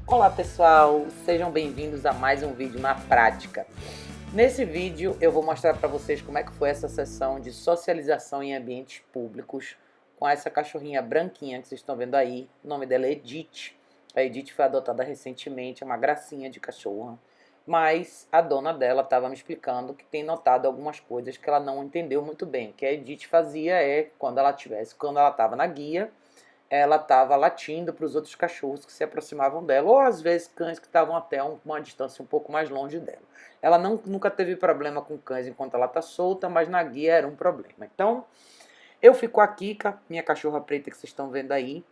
Olá pessoal, sejam bem-vindos a mais um vídeo na prática. Nesse vídeo eu vou mostrar para vocês como é que foi essa sessão de socialização em ambientes públicos com essa cachorrinha branquinha que vocês estão vendo aí. O nome dela é Edith. A Edith foi adotada recentemente, é uma gracinha de cachorra. Mas a dona dela estava me explicando que tem notado algumas coisas que ela não entendeu muito bem. O que a Edith fazia é, quando ela estava na guia, ela estava latindo para os outros cachorros que se aproximavam dela, ou às vezes cães que estavam até uma distância um pouco mais longe dela. Ela nunca teve problema com cães enquanto ela está solta, mas na guia era um problema. Então, eu fico com a Kika, minha cachorra preta que vocês estão vendo aí.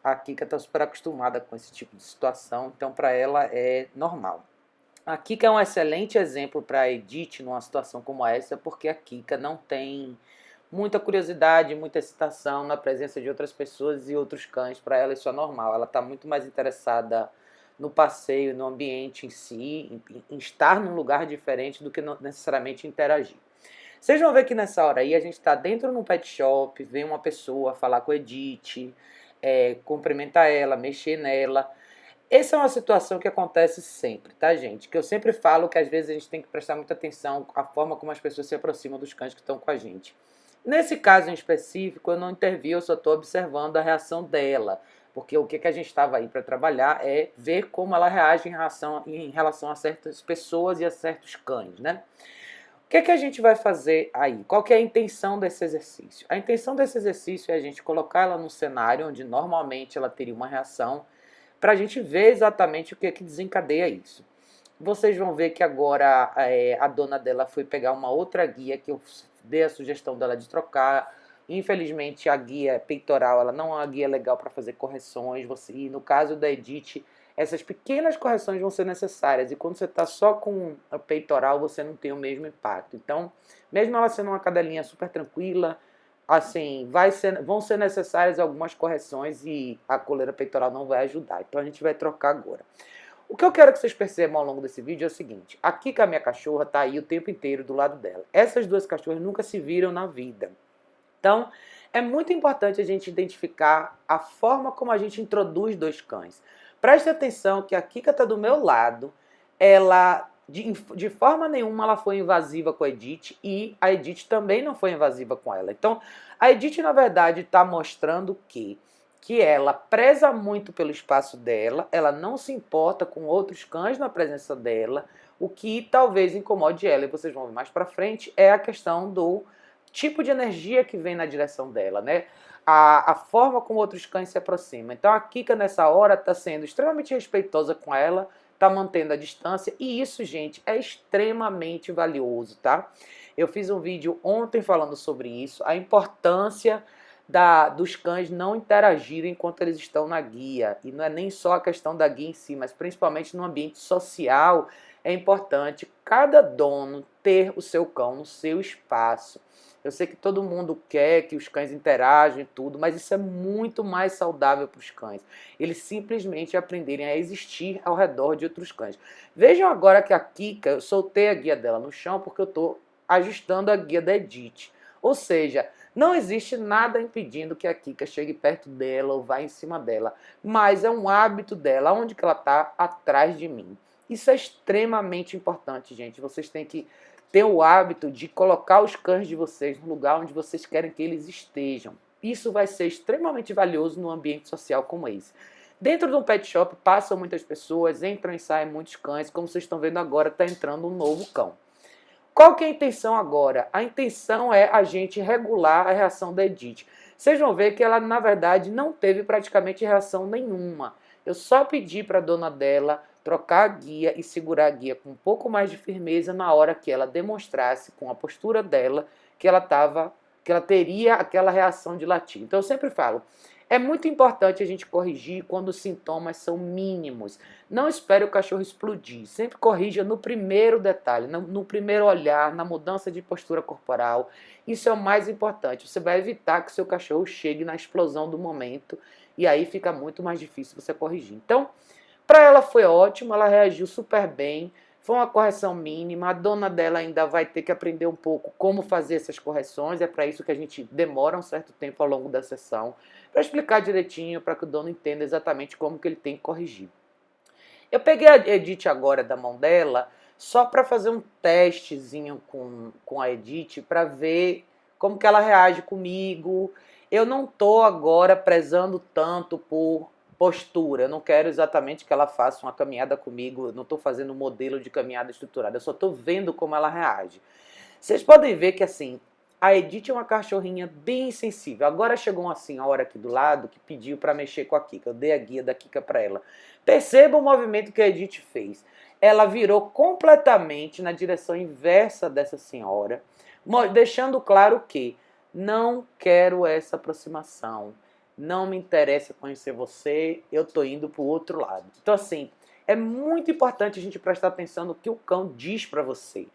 A Kika está super acostumada com esse tipo de situação, então para ela é normal. A Kika é um excelente exemplo para a Edith numa situação como essa, porque a Kika não tem muita curiosidade, muita excitação na presença de outras pessoas e outros cães. Para ela isso é normal. Ela está muito mais interessada no passeio, no ambiente em si, em estar num lugar diferente do que necessariamente interagir. Vocês vão ver que nessa hora aí a gente está dentro de um pet shop, vem uma pessoa falar com a Edith, cumprimentar ela, mexer nela. Essa é uma situação que acontece sempre, tá, gente? Que eu sempre falo que às vezes a gente tem que prestar muita atenção à forma como as pessoas se aproximam dos cães que estão com a gente. Nesse caso em específico, eu não intervi, eu só estou observando a reação dela. Porque o que a gente estava aí para trabalhar é ver como ela reage em relação a certas pessoas e a certos cães, né? O que a gente vai fazer aí? Qual que é a intenção desse exercício? A intenção desse exercício é a gente colocar ela num cenário onde normalmente ela teria uma reação, para a gente ver exatamente o que desencadeia isso. Vocês vão ver que agora a dona dela foi pegar uma outra guia que eu dei a sugestão dela de trocar. Infelizmente a guia peitoral ela não é uma guia legal para fazer correções. E no caso da Edith, essas pequenas correções vão ser necessárias. E quando você está só com a peitoral, você não tem o mesmo impacto. Então, mesmo ela sendo uma cadelinha super tranquila, assim, vão ser necessárias algumas correções e a coleira peitoral não vai ajudar. Então a gente vai trocar agora. O que eu quero que vocês percebam ao longo desse vídeo é o seguinte: a Kika, a minha cachorra, tá aí o tempo inteiro do lado dela. Essas duas cachorras nunca se viram na vida. Então, é muito importante a gente identificar a forma como a gente introduz dois cães. Preste atenção que a Kika está do meu lado, ela de forma nenhuma ela foi invasiva com a Edith e a Edith também não foi invasiva com ela. Então, a Edith, na verdade, está mostrando que ela preza muito pelo espaço dela, ela não se importa com outros cães na presença dela, o que talvez incomode ela, e vocês vão ver mais pra frente, é a questão do tipo de energia que vem na direção dela, né? A forma como outros cães se aproximam. Então a Kika nessa hora está sendo extremamente respeitosa com ela, está mantendo a distância, e isso, gente, é extremamente valioso, tá? Eu fiz um vídeo ontem falando sobre isso, a importância dos cães não interagirem enquanto eles estão na guia. E não é nem só a questão da guia em si, mas principalmente no ambiente social, é importante cada dono ter o seu cão no seu espaço. Eu sei que todo mundo quer que os cães interajam e tudo, mas isso é muito mais saudável para os cães. Eles simplesmente aprenderem a existir ao redor de outros cães. Vejam agora que a Kika, eu soltei a guia dela no chão porque eu estou ajustando a guia da Edith. Ou seja, não existe nada impedindo que a Kika chegue perto dela ou vá em cima dela, mas é um hábito dela, onde que ela está? Atrás de mim. Isso é extremamente importante, gente. Vocês têm que ter o hábito de colocar os cães de vocês no lugar onde vocês querem que eles estejam. Isso vai ser extremamente valioso num ambiente social como esse. Dentro de um pet shop passam muitas pessoas, entram e saem muitos cães. Como vocês estão vendo agora, está entrando um novo cão. Qual que é a intenção agora? A intenção é a gente regular a reação da Edith. Vocês vão ver que ela, na verdade, não teve praticamente reação nenhuma. Eu só pedi para a dona dela trocar a guia e segurar a guia com um pouco mais de firmeza na hora que ela demonstrasse com a postura dela que ela teria aquela reação de latir. Então eu sempre falo, é muito importante a gente corrigir quando os sintomas são mínimos. Não espere o cachorro explodir. Sempre corrija no primeiro detalhe, no primeiro olhar, na mudança de postura corporal. Isso é o mais importante. Você vai evitar que o seu cachorro chegue na explosão do momento e aí fica muito mais difícil você corrigir. Então, para ela foi ótimo, ela reagiu super bem, foi uma correção mínima, a dona dela ainda vai ter que aprender um pouco como fazer essas correções, é para isso que a gente demora um certo tempo ao longo da sessão, para explicar direitinho, para que o dono entenda exatamente como que ele tem que corrigir. Eu peguei a Edith agora da mão dela só para fazer um testezinho com a Edith para ver como que ela reage comigo. Eu não tô agora prezando tanto por postura. Eu não quero exatamente que ela faça uma caminhada comigo. Eu não estou fazendo um modelo de caminhada estruturada. Eu só estou vendo como ela reage. Vocês podem ver que assim, a Edith é uma cachorrinha bem sensível. Agora chegou uma senhora aqui do lado que pediu para mexer com a Kika. Eu dei a guia da Kika para ela. Perceba o movimento que a Edith fez. Ela virou completamente na direção inversa dessa senhora, deixando claro que não quero essa aproximação. Não me interessa conhecer você, eu estou indo para o outro lado. Então assim, é muito importante a gente prestar atenção no que o cão diz para você.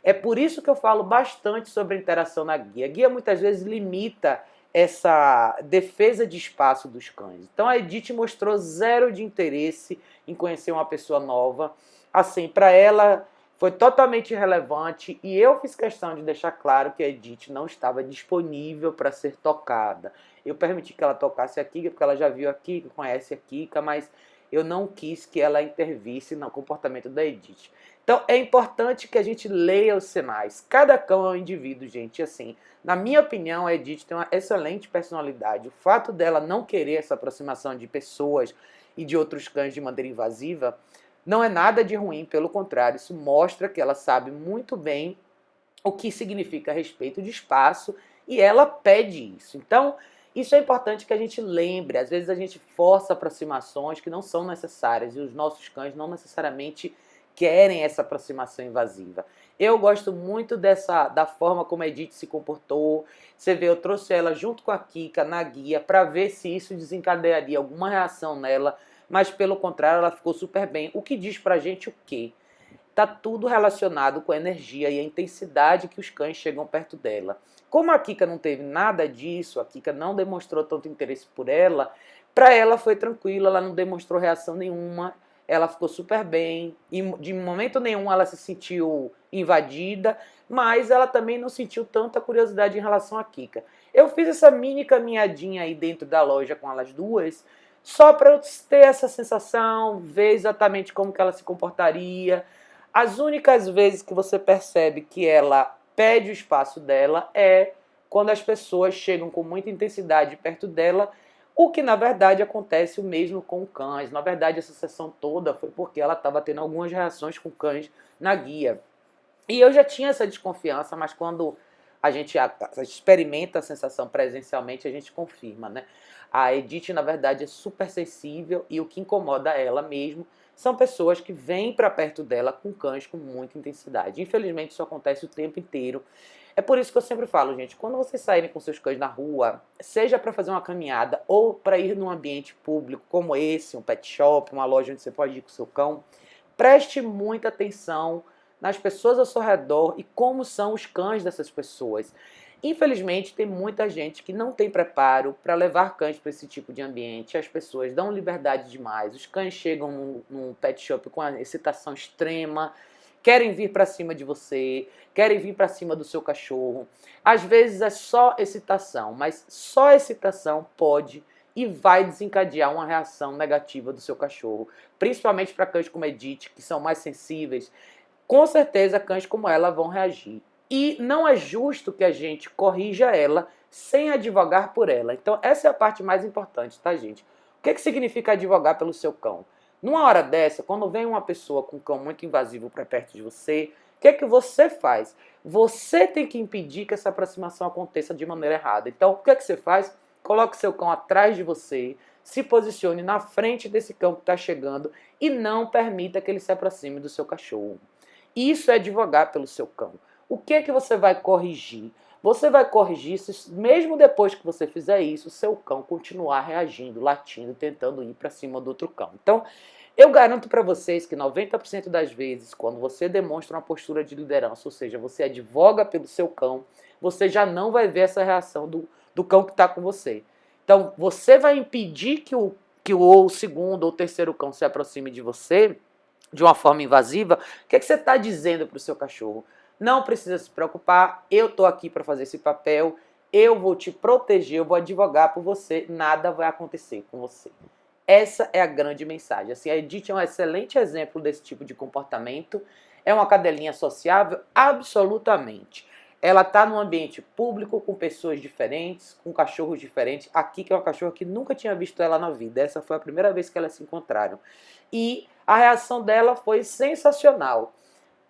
É por isso que eu falo bastante sobre a interação na guia. A guia muitas vezes limita essa defesa de espaço dos cães. Então a Edith mostrou zero de interesse em conhecer uma pessoa nova. Assim, para ela foi totalmente irrelevante e eu fiz questão de deixar claro que a Edith não estava disponível para ser tocada. Eu permiti que ela tocasse a Kika, porque ela já viu a Kika, conhece a Kika, mas eu não quis que ela intervisse no comportamento da Edith. Então é importante que a gente leia os sinais. Cada cão é um indivíduo, gente. Assim, na minha opinião, a Edith tem uma excelente personalidade. O fato dela não querer essa aproximação de pessoas e de outros cães de maneira invasiva não é nada de ruim, pelo contrário, isso mostra que ela sabe muito bem o que significa respeito de espaço e ela pede isso. Então, isso é importante que a gente lembre. Às vezes a gente força aproximações que não são necessárias e os nossos cães não necessariamente querem essa aproximação invasiva. Eu gosto muito da forma como a Edith se comportou. Você vê, eu trouxe ela junto com a Kika na guia para ver se isso desencadearia alguma reação nela, mas pelo contrário ela ficou super bem. O que diz pra gente o quê? Tá tudo relacionado com a energia e a intensidade que os cães chegam perto dela. Como a Kika não teve nada disso, a Kika não demonstrou tanto interesse por ela, para ela foi tranquilo, ela não demonstrou reação nenhuma, ela ficou super bem, e de momento nenhum ela se sentiu invadida, mas ela também não sentiu tanta curiosidade em relação a Kika. Eu fiz essa mini caminhadinha aí dentro da loja com elas duas, só para eu ter essa sensação, ver exatamente como que ela se comportaria. As únicas vezes que você percebe que ela pede o espaço dela é quando as pessoas chegam com muita intensidade perto dela, o que na verdade acontece o mesmo com cães. Na verdade essa sessão toda foi porque ela estava tendo algumas reações com cães na guia. E eu já tinha essa desconfiança, mas quando a gente experimenta a sensação presencialmente, a gente confirma, né? A Edith, na verdade, é super sensível e o que incomoda ela mesmo são pessoas que vêm para perto dela com cães com muita intensidade. Infelizmente, isso acontece o tempo inteiro. É por isso que eu sempre falo, gente, quando vocês saírem com seus cães na rua, seja para fazer uma caminhada ou para ir num ambiente público como esse, um pet shop, uma loja onde você pode ir com o seu cão, preste muita atenção nas pessoas ao seu redor e como são os cães dessas pessoas. Infelizmente, tem muita gente que não tem preparo para levar cães para esse tipo de ambiente. As pessoas dão liberdade demais. Os cães chegam num pet shop com a excitação extrema, querem vir para cima de você, querem vir para cima do seu cachorro. Às vezes é só excitação, mas só excitação pode e vai desencadear uma reação negativa do seu cachorro. Principalmente para cães como Edith, que são mais sensíveis. Com certeza cães como ela vão reagir. E não é justo que a gente corrija ela sem advogar por ela. Então essa é a parte mais importante, tá, gente? O que significa advogar pelo seu cão? Numa hora dessa, quando vem uma pessoa com um cão muito invasivo para perto de você, o que você faz? Você tem que impedir que essa aproximação aconteça de maneira errada. Então o que você faz? Coloque seu cão atrás de você, se posicione na frente desse cão que está chegando e não permita que ele se aproxime do seu cachorro. Isso é advogar pelo seu cão. O que você vai corrigir? Você vai corrigir se, mesmo depois que você fizer isso, o seu cão continuar reagindo, latindo, tentando ir para cima do outro cão. Então, eu garanto para vocês que 90% das vezes, quando você demonstra uma postura de liderança, ou seja, você advoga pelo seu cão, você já não vai ver essa reação do cão que está com você. Então, você vai impedir que o segundo ou terceiro cão se aproxime de você de uma forma invasiva. O que você está dizendo para o seu cachorro? Não precisa se preocupar, eu estou aqui para fazer esse papel, eu vou te proteger, eu vou advogar por você, nada vai acontecer com você. Essa é a grande mensagem. Assim, a Edith é um excelente exemplo desse tipo de comportamento. É uma cadelinha sociável? Absolutamente. Ela está num ambiente público, com pessoas diferentes, com cachorros diferentes. Aqui que é uma cachorra que nunca tinha visto ela na vida. Essa foi a primeira vez que elas se encontraram. E a reação dela foi sensacional.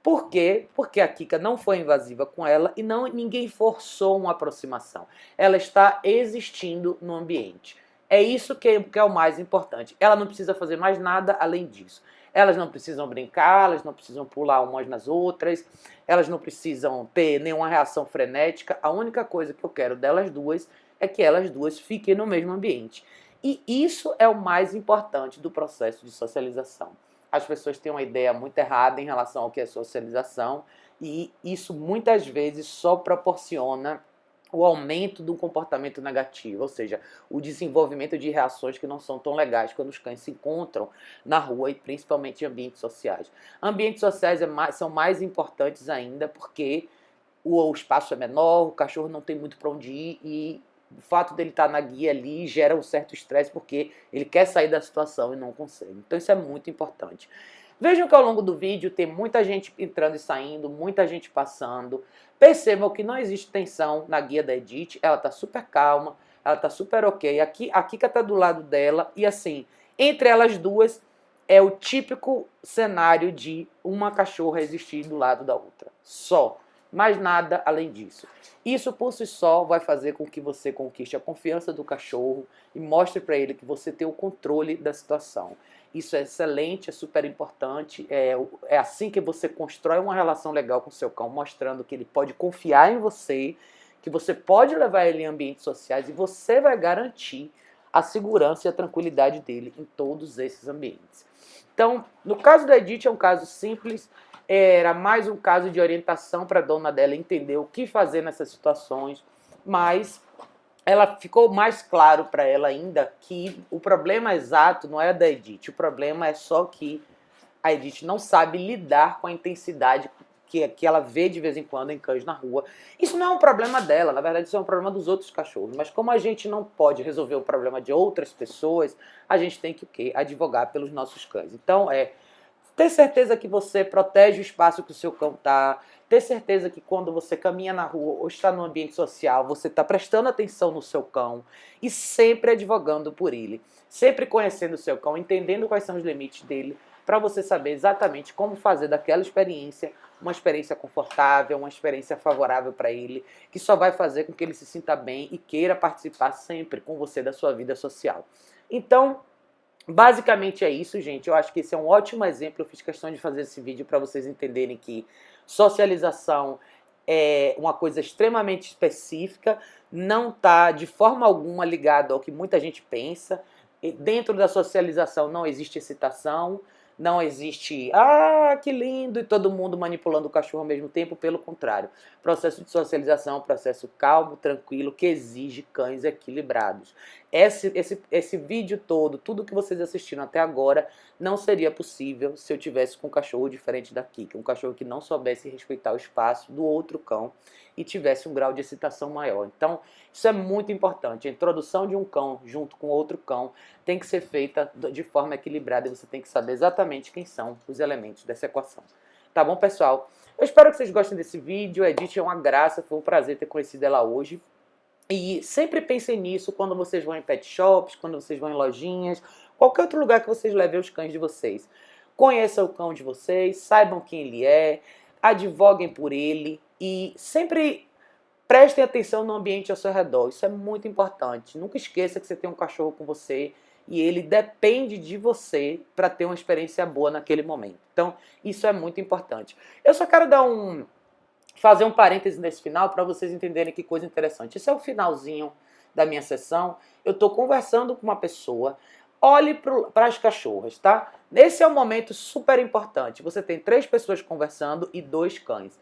Por quê? Porque a Kika não foi invasiva com ela e ninguém forçou uma aproximação. Ela está existindo no ambiente. É isso que é o mais importante. Ela não precisa fazer mais nada além disso. Elas não precisam brincar, elas não precisam pular umas nas outras, elas não precisam ter nenhuma reação frenética. A única coisa que eu quero delas duas é que elas duas fiquem no mesmo ambiente. E isso é o mais importante do processo de socialização. As pessoas têm uma ideia muito errada em relação ao que é socialização e isso muitas vezes só proporciona o aumento do comportamento negativo, ou seja, o desenvolvimento de reações que não são tão legais quando os cães se encontram na rua e principalmente em ambientes sociais. Ambientes sociais são mais importantes ainda porque o espaço é menor, o cachorro não tem muito para onde ir e o fato dele estar na guia ali gera um certo estresse porque ele quer sair da situação e não consegue. Então isso é muito importante. Vejam que ao longo do vídeo tem muita gente entrando e saindo, muita gente passando. Percebam que não existe tensão na guia da Edith, ela está super calma, ela está super ok. Aqui, a Kika está do lado dela e assim, entre elas duas é o típico cenário de uma cachorra existir do lado da outra. Só. Mais nada além disso. Isso por si só vai fazer com que você conquiste a confiança do cachorro e mostre para ele que você tem o controle da situação. Isso é excelente, é super importante. É assim que você constrói uma relação legal com o seu cão, mostrando que ele pode confiar em você, que você pode levar ele em ambientes sociais e você vai garantir a segurança e a tranquilidade dele em todos esses ambientes. Então, no caso da Edith é um caso simples. Era mais um caso de orientação para a dona dela entender o que fazer nessas situações, mas ela ficou mais claro para ela ainda que o problema exato não é da Edith, o problema é só que a Edith não sabe lidar com a intensidade que ela vê de vez em quando em cães na rua. Isso não é um problema dela, na verdade isso é um problema dos outros cachorros, mas como a gente não pode resolver o problema de outras pessoas, a gente tem que o quê? Advogar pelos nossos cães. Então ter certeza que você protege o espaço que o seu cão está, ter certeza que quando você caminha na rua ou está no ambiente social, você está prestando atenção no seu cão e sempre advogando por ele, sempre conhecendo o seu cão, entendendo quais são os limites dele, para você saber exatamente como fazer daquela experiência uma experiência confortável, uma experiência favorável para ele, que só vai fazer com que ele se sinta bem e queira participar sempre com você da sua vida social. Então, basicamente é isso, gente. Eu acho que esse é um ótimo exemplo. Eu fiz questão de fazer esse vídeo para vocês entenderem que socialização é uma coisa extremamente específica, não está de forma alguma ligado ao que muita gente pensa. E dentro da socialização não existe excitação, não existe, que lindo, e todo mundo manipulando o cachorro ao mesmo tempo, pelo contrário. O processo de socialização é um processo calmo, tranquilo, que exige cães equilibrados. Esse vídeo todo, tudo que vocês assistiram até agora, não seria possível se eu tivesse com um cachorro diferente da Kika, um cachorro que não soubesse respeitar o espaço do outro cão e tivesse um grau de excitação maior. Então, isso é muito importante. A introdução de um cão junto com outro cão tem que ser feita de forma equilibrada e você tem que saber exatamente quem são os elementos dessa equação. Tá bom, pessoal? Eu espero que vocês gostem desse vídeo. A Edith é uma graça, foi um prazer ter conhecido ela hoje. E sempre pensem nisso quando vocês vão em pet shops, quando vocês vão em lojinhas, qualquer outro lugar que vocês levem os cães de vocês. Conheçam o cão de vocês, saibam quem ele é, advoguem por ele e sempre prestem atenção no ambiente ao seu redor. Isso é muito importante. Nunca esqueça que você tem um cachorro com você e ele depende de você para ter uma experiência boa naquele momento. Então, isso é muito importante. Eu só quero fazer um parêntese nesse final para vocês entenderem que coisa interessante. Esse é o finalzinho da minha sessão. Eu estou conversando com uma pessoa. Olhe para as cachorras, tá? Esse é um momento super importante. Você tem 3 pessoas conversando e 2 cães.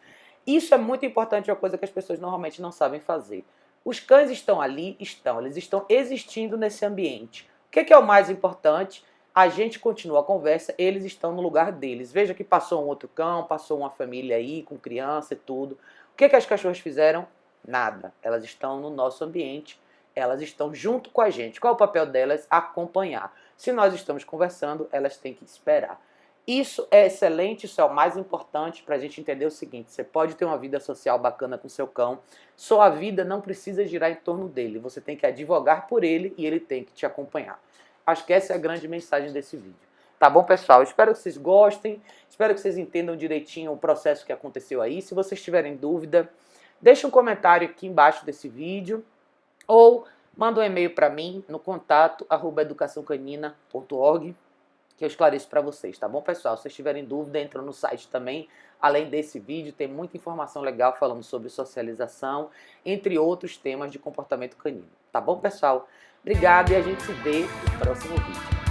Isso é muito importante, é uma coisa que as pessoas normalmente não sabem fazer. Os cães estão ali, eles estão existindo nesse ambiente. O que é o mais importante? A gente continua a conversa, eles estão no lugar deles. Veja que passou um outro cão, passou uma família aí com criança e tudo. O que as cachorras fizeram? Nada. Elas estão no nosso ambiente, elas estão junto com a gente. Qual é o papel delas? Acompanhar. Se nós estamos conversando, elas têm que esperar. Isso é excelente, isso é o mais importante para a gente entender o seguinte: você pode ter uma vida social bacana com seu cão, sua vida não precisa girar em torno dele, você tem que advogar por ele e ele tem que te acompanhar. Acho que essa é a grande mensagem desse vídeo. Tá bom, pessoal? Espero que vocês gostem, espero que vocês entendam direitinho o processo que aconteceu aí. Se vocês tiverem dúvida, deixa um comentário aqui embaixo desse vídeo ou manda um e-mail para mim no contato@educaçãocanina.org que eu esclareço para vocês, tá bom, pessoal? Se vocês tiverem dúvida, entra no site também. Além desse vídeo, tem muita informação legal falando sobre socialização, entre outros temas de comportamento canino. Tá bom, pessoal? Obrigado e a gente se vê no próximo vídeo.